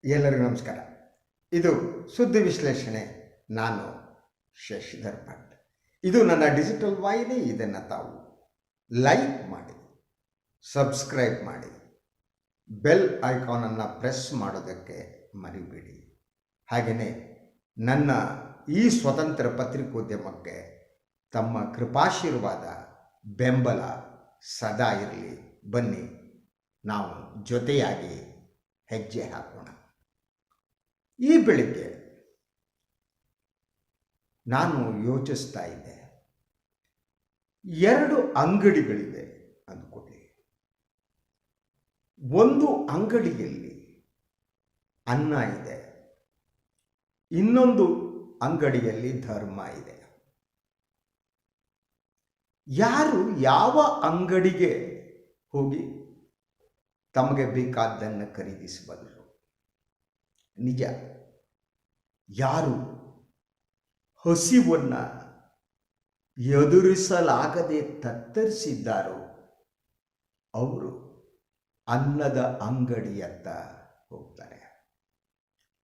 ಎಲ್ಲರಿಗೂ ನಮಸ್ಕಾರ. ಇದು ಸುದ್ದಿ ವಿಶ್ಲೇಷಣೆ. ನಾನು ಶಶಿಧರ್ ಭಟ್. ಇದು ನನ್ನ ಡಿಜಿಟಲ್ ವಾಹಿನಿ. ಇದನ್ನು ತಾವು ಲೈಕ್ ಮಾಡಿ, ಸಬ್ಸ್ಕ್ರೈಬ್ ಮಾಡಿ, ಬೆಲ್ ಐಕಾನನ್ನು ಪ್ರೆಸ್ ಮಾಡೋದಕ್ಕೆ ಮರಿಬೇಡಿ. ಹಾಗೆಯೇ ನನ್ನ ಈ ಸ್ವತಂತ್ರ ಪತ್ರಿಕೋದ್ಯಮಕ್ಕೆ ತಮ್ಮ ಕೃಪಾಶೀರ್ವಾದ, ಬೆಂಬಲ ಸದಾ ಇರಲಿ. ಬನ್ನಿ, ನಾವು ಜೊತೆಯಾಗಿ ಹೆಜ್ಜೆ ಹಾಕೋಣ. ಈ ಬೆಳಿಗ್ಗೆ ನಾನು ಯೋಚಿಸ್ತಾ ಇದ್ದೆ, 2 ಅಂಗಡಿಗಳಿವೆ ಅಂದ್ಕೊಳ್ಳಿ. ಒಂದು ಅಂಗಡಿಯಲ್ಲಿ ಅನ್ನ ಇದೆ, ಇನ್ನೊಂದು ಅಂಗಡಿಯಲ್ಲಿ ಧರ್ಮ ಇದೆ. ಯಾರು ಯಾವ ಅಂಗಡಿಗೆ ಹೋಗಿ ತಮಗೆ ಬೇಕಾದ್ದನ್ನು ಖರೀದಿಸಬಲ್ಲರು? ನಿಜ. ಯಾರು ಹಸಿವನ್ನು ಎದುರಿಸಲಾಗದೆ ತತ್ತರಿಸಿದ್ದಾರೋ ಅವರು ಅನ್ನದ ಅಂಗಡಿಯತ್ತ ಹೋಗ್ತಾರೆ.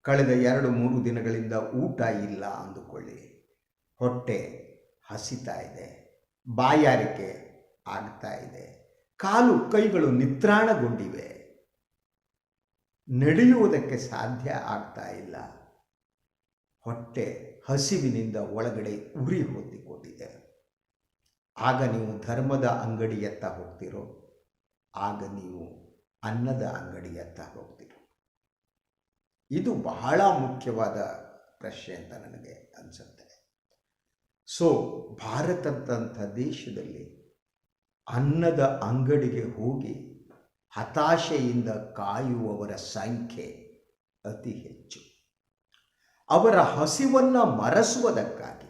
ಕಳೆದ 2-3 ದಿನಗಳಿಂದ ಊಟ ಇಲ್ಲ ಅಂದುಕೊಳ್ಳಿ. ಹೊಟ್ಟೆ ಹಸಿತಾ ಇದೆ, ಬಾಯಾರಿಕೆ ಆಗ್ತಾ ಇದೆ, ಕಾಲು ಕೈಗಳು ನಿತ್ರಾಣಗೊಂಡಿವೆ, ನಡೆಯುವುದಕ್ಕೆ ಸಾಧ್ಯ ಆಗ್ತಾ ಇಲ್ಲ. ಹೊಟ್ಟೆ ಹಸಿವಿನಿಂದ ಒಳಗಡೆ ಉರಿ ಹೊತ್ತಿಕೊಂಡಿದೆ. ಆಗ ನೀವು ಧರ್ಮದ ಅಂಗಡಿಯತ್ತ ಹೋಗ್ತಿರೋ, ಆಗ ನೀವು ಅನ್ನದ ಅಂಗಡಿಯತ್ತ ಹೋಗ್ತಿರೋ? ಇದು ಬಹಳ ಮುಖ್ಯವಾದ ಪ್ರಶ್ನೆ ಅಂತ ನನಗೆ ಅನಿಸುತ್ತೆ. ಸೊ ಭಾರತದಂಥ ದೇಶದಲ್ಲಿ ಅನ್ನದ ಅಂಗಡಿಗೆ ಹೋಗಿ ಹತಾಶೆಯಿಂದ ಕಾಯುವವರ ಸಂಖ್ಯೆ ಅತಿ ಹೆಚ್ಚು. ಅವರ ಹಸಿವನ್ನು ಮರೆಸುವುದಕ್ಕಾಗಿ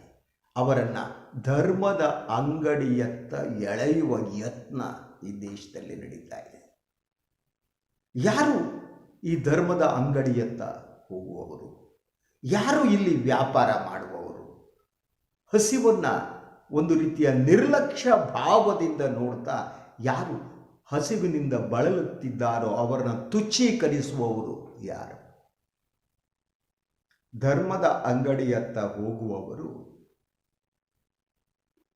ಅವರನ್ನು ಧರ್ಮದ ಅಂಗಡಿಯತ್ತ ಎಳೆಯುವ ಯತ್ನ ಈ ದೇಶದಲ್ಲಿ ನಡೀತಾ ಇದೆ. ಯಾರು ಈ ಧರ್ಮದ ಅಂಗಡಿಯತ್ತ ಹೋಗುವವರು? ಯಾರು ಇಲ್ಲಿ ವ್ಯಾಪಾರ ಮಾಡುವವರು? ಹಸಿವನ್ನು ಒಂದು ರೀತಿಯ ನಿರ್ಲಕ್ಷ್ಯ ಭಾವದಿಂದ ನೋಡ್ತಾ ಯಾರು ಹಸಿವಿನಿಂದ ಬಳಲುತ್ತಿದ್ದಾರೋ ಅವರನ್ನು ತುಚ್ಛೀಕರಿಸುವವರು ಯಾರು? ಧರ್ಮದ ಅಂಗಡಿಯತ್ತ ಹೋಗುವವರು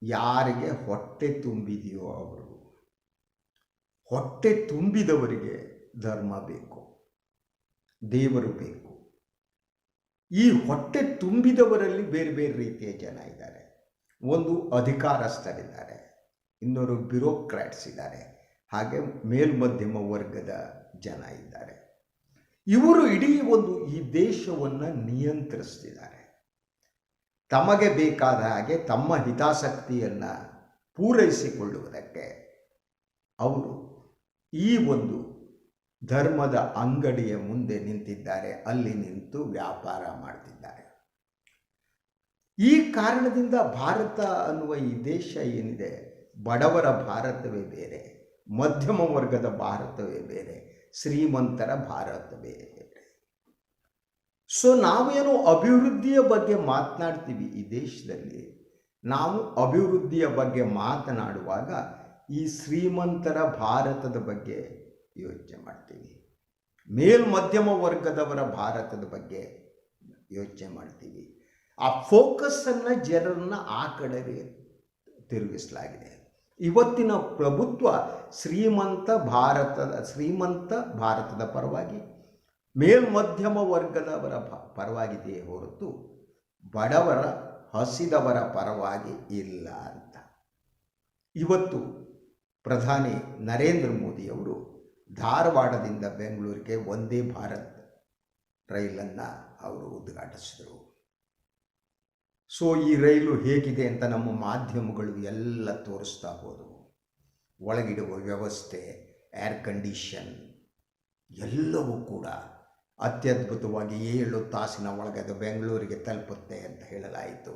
ಯಾರಿಗೆ ಹೊಟ್ಟೆ ತುಂಬಿದೆಯೋ ಅವರು. ಹೊಟ್ಟೆ ತುಂಬಿದವರಿಗೆ ಧರ್ಮ ಬೇಕು, ದೇವರು ಬೇಕು. ಈ ಹೊಟ್ಟೆ ತುಂಬಿದವರಲ್ಲಿ ಬೇರೆ ಬೇರೆ ರೀತಿಯ ಜನ ಇದ್ದಾರೆ. ಒಂದು ಅಧಿಕಾರಸ್ಥರಿದ್ದಾರೆ, ಇನ್ನೊರು ಬ್ಯೂರೋಕ್ರಾಟ್ಸ್ ಇದ್ದಾರೆ, ಹಾಗೆ ಮೇಲ್ಮಧ್ಯಮ ವರ್ಗದ ಜನ ಇದ್ದಾರೆ. ಇವರು ಇಡೀ ಈ ದೇಶವನ್ನು ನಿಯಂತ್ರಿಸ್ತಿದ್ದಾರೆ. ತಮಗೆ ಬೇಕಾದ ಹಾಗೆ ತಮ್ಮ ಹಿತಾಸಕ್ತಿಯನ್ನು ಪೂರೈಸಿಕೊಳ್ಳುವುದಕ್ಕೆ ಅವರು ಈ ಧರ್ಮದ ಅಂಗಡಿಯ ಮುಂದೆ ನಿಂತಿದ್ದಾರೆ, ಅಲ್ಲಿ ನಿಂತು ವ್ಯಾಪಾರ ಮಾಡ್ತಿದ್ದಾರೆ. ಈ ಕಾರಣದಿಂದ ಭಾರತ ಅನ್ನುವ ಈ ದೇಶ ಏನಿದೆ, ಬಡವರ ಭಾರತವೇ ಬೇರೆ, ಮಧ್ಯಮ ವರ್ಗದ ಭಾರತವೇ ಬೇರೆ, ಶ್ರೀಮಂತರ ಭಾರತವೇ ಬೇರೆ. ಸೊ ನಾವೇನು ಅಭಿವೃದ್ಧಿಯ ಬಗ್ಗೆ ಮಾತನಾಡ್ತೀವಿ ಈ ದೇಶದಲ್ಲಿ, ನಾವು ಅಭಿವೃದ್ಧಿಯ ಬಗ್ಗೆ ಮಾತನಾಡುವಾಗ ಈ ಶ್ರೀಮಂತರ ಭಾರತದ ಬಗ್ಗೆ ಯೋಚನೆ ಮಾಡ್ತೀವಿ, ಮೇಲ್ಮಧ್ಯಮ ವರ್ಗದವರ ಭಾರತದ ಬಗ್ಗೆ ಯೋಚನೆ ಮಾಡ್ತೀವಿ. ಆ ಫೋಕಸ್ಸನ್ನು ಜನರನ್ನು ಆ ಕಡೆಗೆ ತಿರುಗಿಸಲಾಗಿದೆ. ಇವತ್ತಿನ ಪ್ರಭುತ್ವ ಶ್ರೀಮಂತ ಭಾರತದ ಪರವಾಗಿ, ಮೇಲ್ಮಧ್ಯಮ ವರ್ಗದವರ ಪರವಾಗಿದೆಯೇ ಹೊರತು ಬಡವರ, ಹಸಿದವರ ಪರವಾಗಿ ಇಲ್ಲ ಅಂತ. ಇವತ್ತು ಪ್ರಧಾನಿ ನರೇಂದ್ರ ಮೋದಿಯವರು ಧಾರವಾಡದಿಂದ ಬೆಂಗಳೂರಿಗೆ ವಂದೇ ಭಾರತ್ ರೈಲನ್ನು ಅವರು ಉದ್ಘಾಟಿಸಿದರು. ಸೊ ಈ ರೈಲು ಹೇಗಿದೆ ಅಂತ ನಮ್ಮ ಮಾಧ್ಯಮಗಳು ಎಲ್ಲ ತೋರಿಸ್ತಾ ಹೋದವು. ಒಳಗಿಡುವ ವ್ಯವಸ್ಥೆ, ಏರ್ ಕಂಡೀಷನ್ ಎಲ್ಲವೂ ಕೂಡ ಅತ್ಯದ್ಭುತವಾಗಿ 7 ತಾಸಿನ ಒಳಗೆ ಬೆಂಗಳೂರಿಗೆ ತಲುಪುತ್ತೆ ಅಂತ ಹೇಳಲಾಯಿತು.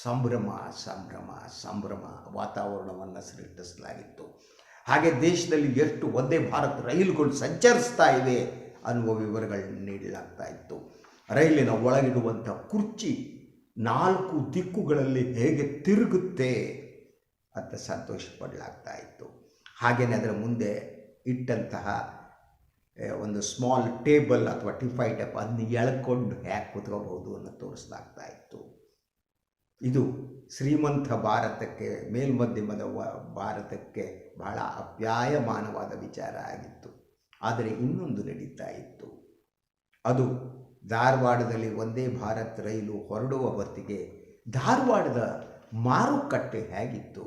ಸಂಭ್ರಮ ಸಂಭ್ರಮ ಸಂಭ್ರಮ ವಾತಾವರಣವನ್ನು ಸೃಷ್ಟಿಸಲಾಗಿತ್ತು. ಹಾಗೆ ದೇಶದಲ್ಲಿ ಎಷ್ಟು ವಂದೇ ಭಾರತ್ ರೈಲುಗಳು ಸಂಚರಿಸ್ತಾ ಇವೆ ಅನ್ನುವ ವಿವರಗಳನ್ನು ನೀಡಲಾಗ್ತಾ ಇತ್ತು. ರೈಲಿನ ಒಳಗಿಡುವಂಥ ಕುರ್ಚಿ 4 ದಿಕ್ಕುಗಳಲ್ಲಿ ಹೇಗೆ ತಿರುಗುತ್ತೆ ಅಂತ ಸಂತೋಷ ಪಡಲಾಗ್ತಾ ಇತ್ತು. ಹಾಗೆಯೇ ಅದರ ಮುಂದೆ ಇಟ್ಟಂತಹ ಒಂದು ಸ್ಮಾಲ್ ಟೇಬಲ್ ಅಥವಾ ಟಿಫೈ ಟೈಪ್ ಅದನ್ನ ಎಳ್ಕೊಂಡು ಹ್ಯಾಕ್ ಕೂತ್ಕೋಬಹುದು ಅನ್ನೋ ತೋರಿಸಲಾಗ್ತಾ ಇತ್ತು. ಇದು ಶ್ರೀಮಂತ ಭಾರತಕ್ಕೆ, ಮೇಲ್ಮಧ್ಯಮದ ಭಾರತಕ್ಕೆ ಬಹಳ ಅಪ್ಯಾಯಮಾನವಾದ ವಿಚಾರ ಆಗಿತ್ತು. ಆದರೆ ಇನ್ನೊಂದು ನಡೀತಾ ಇತ್ತು. ಅದು ಧಾರವಾಡದಲ್ಲಿ ವಂದೇ ಭಾರತ್ ರೈಲು ಹೊರಡುವ ಹೊತ್ತಿಗೆ ಧಾರವಾಡದ ಮಾರುಕಟ್ಟೆ ಹೇಗಿತ್ತು,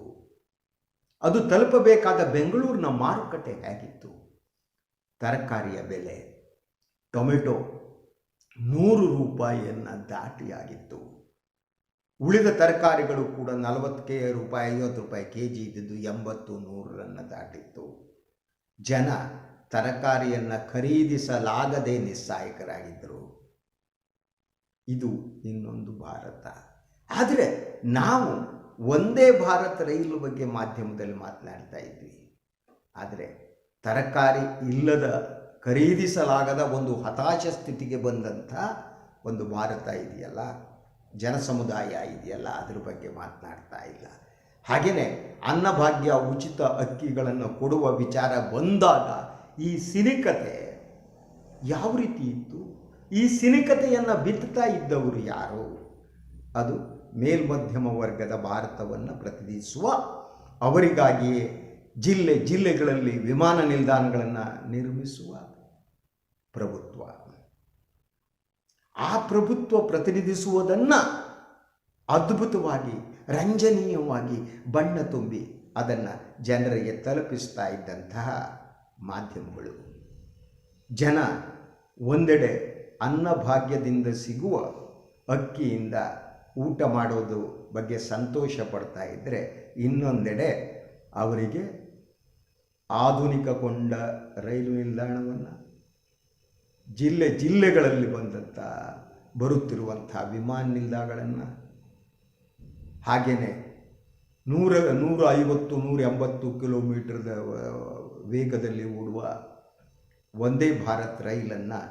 ಅದು ತಲುಪಬೇಕಾದ ಬೆಂಗಳೂರಿನ ಮಾರುಕಟ್ಟೆ ಹೇಗಿತ್ತು. ತರಕಾರಿಯ ಬೆಲೆ, ಟೊಮೆಟೊ 100 ರೂಪಾಯಿಯನ್ನು ದಾಟಿಯಾಗಿತ್ತು. ಉಳಿದ ತರಕಾರಿಗಳು ಕೂಡ 40 ರೂಪಾಯಿ 50 ರೂಪಾಯಿ ಕೆಜಿ ಇದ್ದಿದ್ದು 80 100 ದಾಟಿತ್ತು. ಜನ ತರಕಾರಿಯನ್ನು ಖರೀದಿಸಲಾಗದೆ ನಿಸ್ಸಹಾಯಕರಾಗಿದ್ದರು. ಇದು ಇನ್ನೊಂದು ಭಾರತ. ಆದರೆ ನಾವು ವಂದೇ ಭಾರತ್ ರೈಲು ಬಗ್ಗೆ ಮಾಧ್ಯಮದಲ್ಲಿ ಮಾತನಾಡ್ತಾ ಇದ್ವಿ. ಆದರೆ ತರಕಾರಿ ಇಲ್ಲದ, ಖರೀದಿಸಲಾಗದ ಒಂದು ಹತಾಶ ಸ್ಥಿತಿಗೆ ಬಂದಂಥ ಒಂದು ಭಾರತ ಇದೆಯಲ್ಲ, ಜನಸಮುದಾಯ ಇದೆಯಲ್ಲ, ಅದ್ರ ಬಗ್ಗೆ ಮಾತನಾಡ್ತಾ ಇಲ್ಲ. ಹಾಗೆಯೇ ಅನ್ನಭಾಗ್ಯ ಉಚಿತ ಅಕ್ಕಿಗಳನ್ನು ಕೊಡುವ ವಿಚಾರ ಬಂದಾಗ ಈ ಸಿನಿಕತೆ ಯಾವ ರೀತಿ ಇತ್ತು? ಈ ಸಿನಿಕತೆಯನ್ನು ಬಿತ್ತುತ್ತಾ ಇದ್ದವರು ಯಾರು? ಅದು ಮೇಲ್ಮಧ್ಯಮ ವರ್ಗದ ಭಾರತವನ್ನು ಪ್ರತಿನಿಧಿಸುವ, ಅವರಿಗಾಗಿಯೇ ಜಿಲ್ಲೆಗಳಲ್ಲಿ ವಿಮಾನ ನಿಲ್ದಾಣಗಳನ್ನು ನಿರ್ಮಿಸುವ ಪ್ರಭುತ್ವ. ಆ ಪ್ರಭುತ್ವ ಪ್ರತಿನಿಧಿಸುವುದನ್ನು ಅದ್ಭುತವಾಗಿ, ರಂಜನೀಯವಾಗಿ ಬಣ್ಣ ತುಂಬಿ ಅದನ್ನು ಜನರಿಗೆ ತಲುಪಿಸ್ತಾ ಇದ್ದಂತಹ ಮಾಧ್ಯಮಗಳು. ಜನ ಒಂದೆಡೆ ಅನ್ನಭಾಗ್ಯದಿಂದ ಸಿಗುವ ಅಕ್ಕಿಯಿಂದ ಊಟ ಮಾಡೋದು ಬಗ್ಗೆ ಸಂತೋಷ ಪಡ್ತಾ ಇದ್ದರೆ, ಇನ್ನೊಂದೆಡೆ ಅವರಿಗೆ ಆಧುನಿಕಗೊಂಡ ರೈಲು ನಿಲ್ದಾಣವನ್ನು, ಜಿಲ್ಲೆಗಳಲ್ಲಿ ಬರುತ್ತಿರುವಂಥ ವಿಮಾನ ನಿಲ್ದಾಣಗಳನ್ನು, ಹಾಗೆಯೇ 150-180 ಕಿಲೋಮೀಟರ್ದ ವೇಗದಲ್ಲಿ ಓಡುವ ವಂದೇ ಭಾರತ್ ರೈಲನ್ನು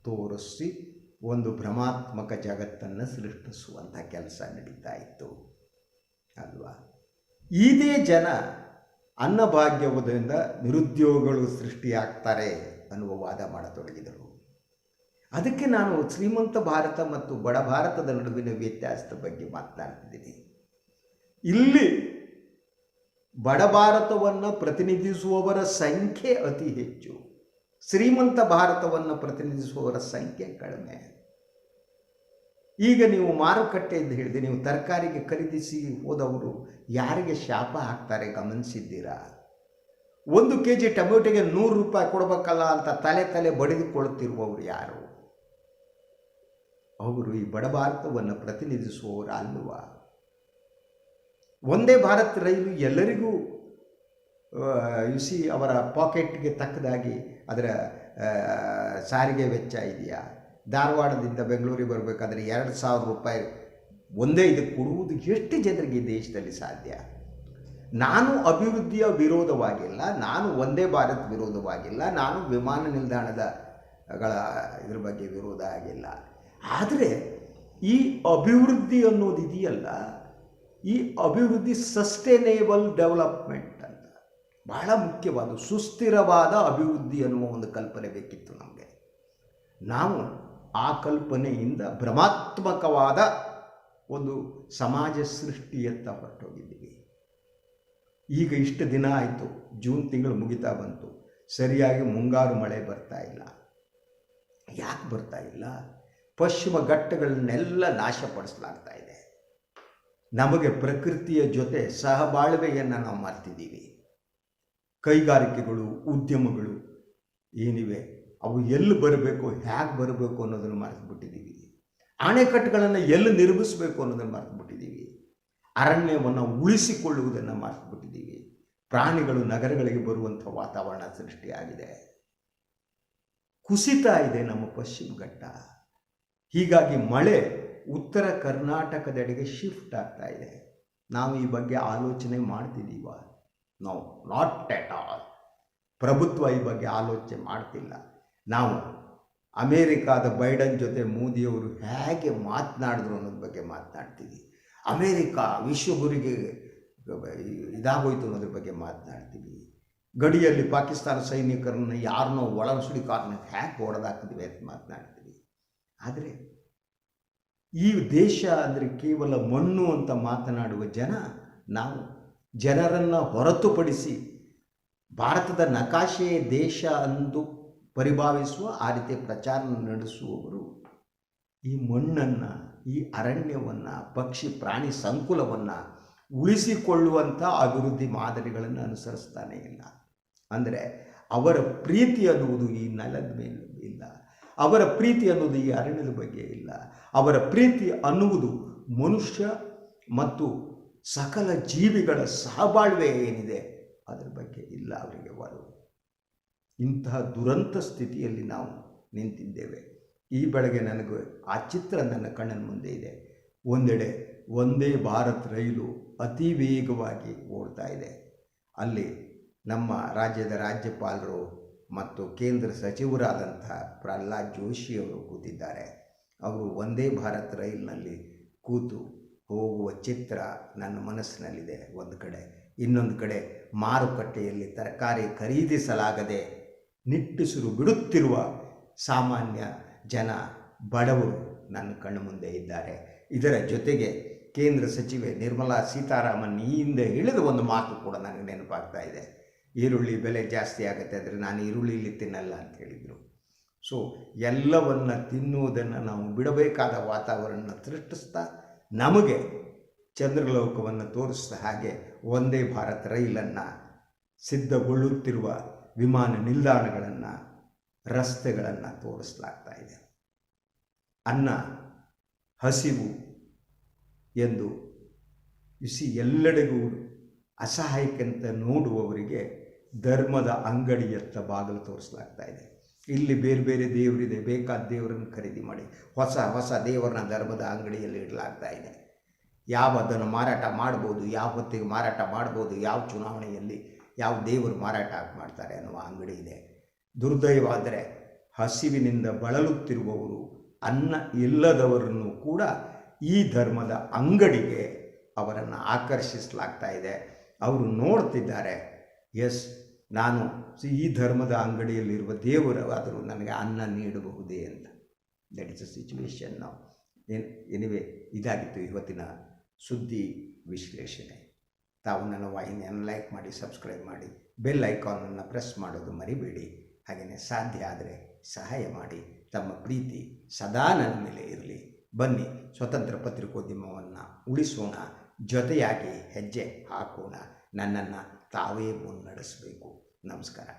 ತೋರಿಸಿ ಒಂದು ಭ್ರಮಾತ್ಮಕ ಜಗತ್ತನ್ನು ಸೃಷ್ಟಿಸುವಂಥ ಕೆಲಸ ನಡೀತಾ ಇತ್ತು ಅಲ್ವಾ. ಇದೇ ಜನ ಅನ್ನಭಾಗ್ಯದಿಂದ ನಿರುದ್ಯೋಗಗಳು ಸೃಷ್ಟಿಯಾಗ್ತಾರೆ ಅನ್ನುವ ವಾದ ಮಾಡತೊಡಗಿದರು. ಅದಕ್ಕೆ ನಾನು ಶ್ರೀಮಂತ ಭಾರತ ಮತ್ತು ಬಡ ಭಾರತದ ನಡುವಿನ ವ್ಯತ್ಯಾಸದ ಬಗ್ಗೆ ಮಾತನಾಡ್ತಿದ್ದೀನಿ. ಇಲ್ಲಿ ಬಡ ಭಾರತವನ್ನು ಪ್ರತಿನಿಧಿಸುವವರ ಸಂಖ್ಯೆ ಅತಿ ಹೆಚ್ಚು, ಶ್ರೀಮಂತ ಭಾರತವನ್ನು ಪ್ರತಿನಿಧಿಸುವವರ ಸಂಖ್ಯೆ ಕಡಿಮೆ. ಈಗ ನೀವು ಮಾರುಕಟ್ಟೆಯಿಂದ ಹಿಡಿದು ನೀವು ತರಕಾರಿಗೆ ಖರೀದಿಸಿ ಹೋದವರು ಯಾರಿಗೆ ಶಾಪ ಹಾಕ್ತಾರೆ ಗಮನಿಸಿದ್ದೀರಾ? 1 kg ಟೊಮೆಟೊಗೆ 100 ರೂಪಾಯಿ ಕೊಡಬೇಕಲ್ಲ ಅಂತ ತಲೆ ಬಡಿದುಕೊಳ್ಳುತ್ತಿರುವವರು ಯಾರು? ಅವರು ಈ ಬಡ ಭಾರತವನ್ನು ಪ್ರತಿನಿಧಿಸುವವರು ಅಲ್ವಾ? ವಂದೇ ಭಾರತ್ ರೈಲು ಎಲ್ಲರಿಗೂ ಅವರ ಪಾಕೆಟ್ಗೆ ತಕ್ಕದಾಗಿ ಅದರ ಸಾರಿಗೆ ವೆಚ್ಚ ಇದೆಯಾ? ಧಾರವಾಡದಿಂದ ಬೆಂಗಳೂರಿಗೆ ಬರಬೇಕಾದ್ರೆ 2000 ರೂಪಾಯಿ ಒಂದೇ ಇದಕ್ಕೆ ಕೊಡುವುದು ಎಷ್ಟು ಜನರಿಗೆ ದೇಶದಲ್ಲಿ ಸಾಧ್ಯ? ನಾನು ಅಭಿವೃದ್ಧಿಯ ವಿರೋಧವಾಗಿಲ್ಲ, ನಾನು ವಂದೇ ಭಾರತ್ ವಿರೋಧವಾಗಿಲ್ಲ, ನಾನು ವಿಮಾನ ನಿಲ್ದಾಣಗಳ ಇದ್ರ ಬಗ್ಗೆ ವಿರೋಧ ಆಗಿಲ್ಲ. ಆದರೆ ಈ ಅಭಿವೃದ್ಧಿ ಅನ್ನೋದು ಇದೆಯಲ್ಲ, ಈ ಅಭಿವೃದ್ಧಿ ಸಸ್ಟೈನೇಬಲ್ ಡೆವಲಪ್ಮೆಂಟ್ ಅಂತ ಬಹಳ ಮುಖ್ಯವಾದ ಸುಸ್ಥಿರವಾದ ಅಭಿವೃದ್ಧಿ ಅನ್ನುವ ಒಂದು ಕಲ್ಪನೆ ಬೇಕಿತ್ತು ನಮಗೆ. ನಾವು ಆ ಕಲ್ಪನೆಯಿಂದ ಭ್ರಮಾತ್ಮಕವಾದ ಒಂದು ಸಮಾಜ ಸೃಷ್ಟಿಯತ್ತ ಹೊರಟೋಗಿದ್ದೀವಿ. ಈಗ ಇಷ್ಟು ದಿನ ಆಯಿತು, ಜೂನ್ ತಿಂಗಳು ಮುಗಿತಾ ಬಂತು, ಸರಿಯಾಗಿ ಮುಂಗಾರು ಮಳೆ ಬರ್ತಾ ಇಲ್ಲ. ಯಾಕೆ ಬರ್ತಾ ಇಲ್ಲ? ಪಶ್ಚಿಮ ಘಟ್ಟಗಳನ್ನೆಲ್ಲ ನಾಶಪಡಿಸಲಾಗ್ತಾ ಇದೆ. ನಮಗೆ ಪ್ರಕೃತಿಯ ಜೊತೆ ಸಹಬಾಳ್ವೆಯನ್ನು ನಾವು ಮರ್ತಿದ್ದೀವಿ. ಕೈಗಾರಿಕೆಗಳು, ಉದ್ಯಮಗಳು ಏನಿವೆ ಅವು ಎಲ್ಲಿ ಬರಬೇಕು, ಹೇಗೆ ಬರಬೇಕು ಅನ್ನೋದನ್ನು ಮರೆತುಬಿಟ್ಟಿದ್ದೀವಿ. ಅಣೆಕಟ್ಟುಗಳನ್ನು ಎಲ್ಲಿ ನಿರ್ಮಿಸಬೇಕು ಅನ್ನೋದನ್ನು ಮರೆತುಬಿಟ್ಟಿದ್ದೀವಿ. ಅರಣ್ಯವನ್ನು ಉಳಿಸಿಕೊಳ್ಳುವುದನ್ನು ಮರೆತುಬಿಟ್ಟಿದ್ದೀವಿ. ಪ್ರಾಣಿಗಳು ನಗರಗಳಿಗೆ ಬರುವಂಥ ವಾತಾವರಣ ಸೃಷ್ಟಿಯಾಗಿದೆ. ಕುಸಿತಾ ಇದೆ ನಮ್ಮ ಪಶ್ಚಿಮ ಘಟ್ಟ. ಹೀಗಾಗಿ ಮಳೆ ಉತ್ತರ ಕರ್ನಾಟಕದೆಡೆಗೆ ಶಿಫ್ಟ್ ಆಗ್ತಾ ಇದೆ. ನಾವು ಈ ಬಗ್ಗೆ ಆಲೋಚನೆ ಮಾಡ್ತಿದ್ದೀವ? No, not at all. ಪ್ರಭುತ್ವ ಈ ಬಗ್ಗೆ ಆಲೋಚನೆ ಮಾಡ್ತಿಲ್ಲ. ನಾವು ಅಮೇರಿಕಾದ ಬೈಡನ್ ಜೊತೆ ಮೋದಿಯವರು ಹೇಗೆ ಮಾತನಾಡಿದ್ರು ಅನ್ನೋದ್ರ ಬಗ್ಗೆ ಮಾತನಾಡ್ತೀವಿ. ಅಮೇರಿಕಾ ವಿಶ್ವಗುರಿಗೆ ಇದಾಗೋಯ್ತು ಅನ್ನೋದ್ರ ಬಗ್ಗೆ ಮಾತನಾಡ್ತೀವಿ. ಗಡಿಯಲ್ಲಿ ಪಾಕಿಸ್ತಾನ ಸೈನಿಕರನ್ನ ಯಾರನ್ನೋ ಒಳನುಸುಳಿ ಕಾರನ್ನ ಹ್ಯಾಕ್ ಹೊಡೆದಾಕಿದ್ವಿ ಅಂತ ಮಾತನಾಡ್ತೀವಿ. ಆದರೆ ಈ ದೇಶ ಅಂದರೆ ಕೇವಲ ಮಣ್ಣು ಅಂತ ಮಾತನಾಡುವ ಜನ ನಾವು. ಜನರನ್ನು ಹೊರತುಪಡಿಸಿ ಭಾರತದ ನಕಾಶೆಯೇ ದೇಶ ಎಂದು ಪರಿಭಾವಿಸುವ ಆ ರೀತಿ ಪ್ರಚಾರ ನಡೆಸುವವರು ಈ ಮಣ್ಣನ್ನು, ಈ ಅರಣ್ಯವನ್ನು, ಪಕ್ಷಿ ಪ್ರಾಣಿ ಸಂಕುಲವನ್ನು ಉಳಿಸಿಕೊಳ್ಳುವಂಥ ಅಭಿವೃದ್ಧಿ ಮಾದರಿಗಳನ್ನು ಅನುಸರಿಸ್ತಾನೇ ಇಲ್ಲ. ಅಂದರೆ ಅವರ ಪ್ರೀತಿ ಅನ್ನುವುದು ಈ ನೆಲದ ಮೇಲೆ ಇಲ್ಲ, ಅವರ ಪ್ರೀತಿ ಅನ್ನೋದು ಈ ಅರಣ್ಯದ ಬಗ್ಗೆ ಇಲ್ಲ, ಅವರ ಪ್ರೀತಿ ಅನ್ನುವುದು ಮನುಷ್ಯ ಮತ್ತು ಸಕಲ ಜೀವಿಗಳ ಸಹಬಾಳ್ವೆ ಏನಿದೆ ಅದರ ಬಗ್ಗೆ ಇಲ್ಲ ಅವರಿಗೆ ಒಲವು. ಇಂತಹ ದುರಂತ ಸ್ಥಿತಿಯಲ್ಲಿ ನಾವು ನಿಂತಿದ್ದೇವೆ. ಈ ಬೆಳಗ್ಗೆ ನನಗೆ ಆ ಚಿತ್ರ ನನ್ನ ಕಣ್ಣಿನ ಮುಂದೆ ಇದೆ. ಒಂದೆಡೆ ವಂದೇ ಭಾರತ್ ರೈಲು ಅತಿ ವೇಗವಾಗಿ ಓಡ್ತಾ ಇದೆ. ಅಲ್ಲಿ ನಮ್ಮ ರಾಜ್ಯದ ರಾಜ್ಯಪಾಲರು ಮತ್ತು ಕೇಂದ್ರ ಸಚಿವರಾದಂಥ ಪ್ರಹ್ಲಾದ್ ಜೋಶಿಯವರು ಕೂತಿದ್ದಾರೆ. ಅವರು ವಂದೇ ಭಾರತ್ ರೈಲಿನಲ್ಲಿ ಕೂತು ಹೋಗುವ ಚಿತ್ರ ನನ್ನ ಮನಸ್ಸಿನಲ್ಲಿದೆ ಒಂದು ಕಡೆ. ಇನ್ನೊಂದು ಕಡೆ ಮಾರುಕಟ್ಟೆಯಲ್ಲಿ ತರಕಾರಿ ಖರೀದಿಸಲಾಗದೆ ನಿಟ್ಟುಸಿರು ಬಿಡುತ್ತಿರುವ ಸಾಮಾನ್ಯ ಜನ, ಬಡವರು ನನ್ನ ಕಣ್ಣು ಮುಂದೆ ಇದ್ದಾರೆ. ಇದರ ಜೊತೆಗೆ ಕೇಂದ್ರ ಸಚಿವೆ ನಿರ್ಮಲಾ ಸೀತಾರಾಮನ್ ಈ ಹಿಂದೆ ಹೇಳಿದ ಒಂದು ಮಾತು ಕೂಡ ನನಗೆ ನೆನಪಾಗ್ತಾ ಇದೆ. ಈರುಳ್ಳಿ ಬೆಲೆ ಜಾಸ್ತಿ ಆಗುತ್ತೆ ಅಂದರೆ ನಾನು ಈರುಳ್ಳಿ ತಿನ್ನಲ್ಲ ಅಂತ ಹೇಳಿದರು. ಸೊ ಎಲ್ಲವನ್ನು ತಿನ್ನುವುದನ್ನು ನಾವು ಬಿಡಬೇಕಾದ ವಾತಾವರಣ ಸೃಷ್ಟಿಸ್ತಾ ನಮಗೆ ಚಂದ್ರಲೋಕವನ್ನು ತೋರಿಸಿದ ಹಾಗೆ ವಂದೇ ಭಾರತ್ ರೈಲನ್ನು, ಸಿದ್ಧಗೊಳ್ಳುತ್ತಿರುವ ವಿಮಾನ ನಿಲ್ದಾಣಗಳನ್ನು, ರಸ್ತೆಗಳನ್ನು ತೋರಿಸಲಾಗ್ತಾ ಇದೆ. ಅನ್ನ, ಹಸಿವು ಎಂದು ಎಲ್ಲೆಡೆಗೂ ಅಸಹಾಯಕಂತ ನೋಡುವವರಿಗೆ ಧರ್ಮದ ಅಂಗಡಿಯತ್ತ ಬಾಗಿಲು ತೋರಿಸಲಾಗ್ತಾ ಇದೆ. ಇಲ್ಲಿ ಬೇರೆ ಬೇರೆ ದೇವರಿದೆ, ಬೇಕಾದ ದೇವರನ್ನು ಖರೀದಿ ಮಾಡಿ ಹೊಸ ಹೊಸ ದೇವರನ್ನ ಧರ್ಮದ ಅಂಗಡಿಯಲ್ಲಿ ಇಡಲಾಗ್ತಾ ಇದೆ. ಯಾವುದನ್ನು ಮಾರಾಟ ಮಾಡ್ಬೋದು, ಯಾವ ಹೊತ್ತಿಗೆ ಮಾರಾಟ ಮಾಡ್ಬೋದು, ಯಾವ ಚುನಾವಣೆಯಲ್ಲಿ ಯಾವ ದೇವರು ಮಾರಾಟ ಮಾಡ್ತಾರೆ ಅನ್ನುವ ಅಂಗಡಿ ಇದೆ. ದುರ್ದೈವಾದರೆ ಹಸಿವಿನಿಂದ ಬಳಲುತ್ತಿರುವವರು, ಅನ್ನ ಇಲ್ಲದವರನ್ನು ಕೂಡ ಈ ಧರ್ಮದ ಅಂಗಡಿಗೆ ಅವರನ್ನು ಆಕರ್ಷಿಸಲಾಗ್ತಾ ಇದೆ. ಅವರು ನೋಡ್ತಿದ್ದಾರೆ, ಎಸ್ ನಾನು ಈ ಧರ್ಮದ ಅಂಗಡಿಯಲ್ಲಿರುವ ದೇವರು ಆದರೂ ನನಗೆ ಅನ್ನ ನೀಡಬಹುದೇ ಅಂತ. ದಟ್ ಇಸ್ ಅ ಸಿಚುವೇಶನ್ ನಾವು. ಎನಿವೆ, ಇದಾಗಿತ್ತು ಇವತ್ತಿನ ಸುದ್ದಿ ವಿಶ್ಲೇಷಣೆ. ತಾವು ನನ್ನ ವಾಹಿನಿಯನ್ನು ಲೈಕ್ ಮಾಡಿ, ಸಬ್ಸ್ಕ್ರೈಬ್ ಮಾಡಿ, ಬೆಲ್ ಐಕಾನನ್ನು ಪ್ರೆಸ್ ಮಾಡೋದು ಮರಿಬೇಡಿ. ಹಾಗೆಯೇ ಸಾಧ್ಯ ಆದರೆ ಸಹಾಯ ಮಾಡಿ. ತಮ್ಮ ಪ್ರೀತಿ ಸದಾ ನನ್ನ ಮೇಲೆ ಇರಲಿ. ಬನ್ನಿ, ಸ್ವತಂತ್ರ ಪತ್ರಿಕೋದ್ಯಮವನ್ನು ಉಳಿಸೋಣ, ಜೊತೆಯಾಗಿ ಹೆಜ್ಜೆ ಹಾಕೋಣ. ನನ್ನನ್ನು ತಾವೇ ಮುನ್ನಡೆಸಬೇಕು. ನಮಸ್ಕಾರ.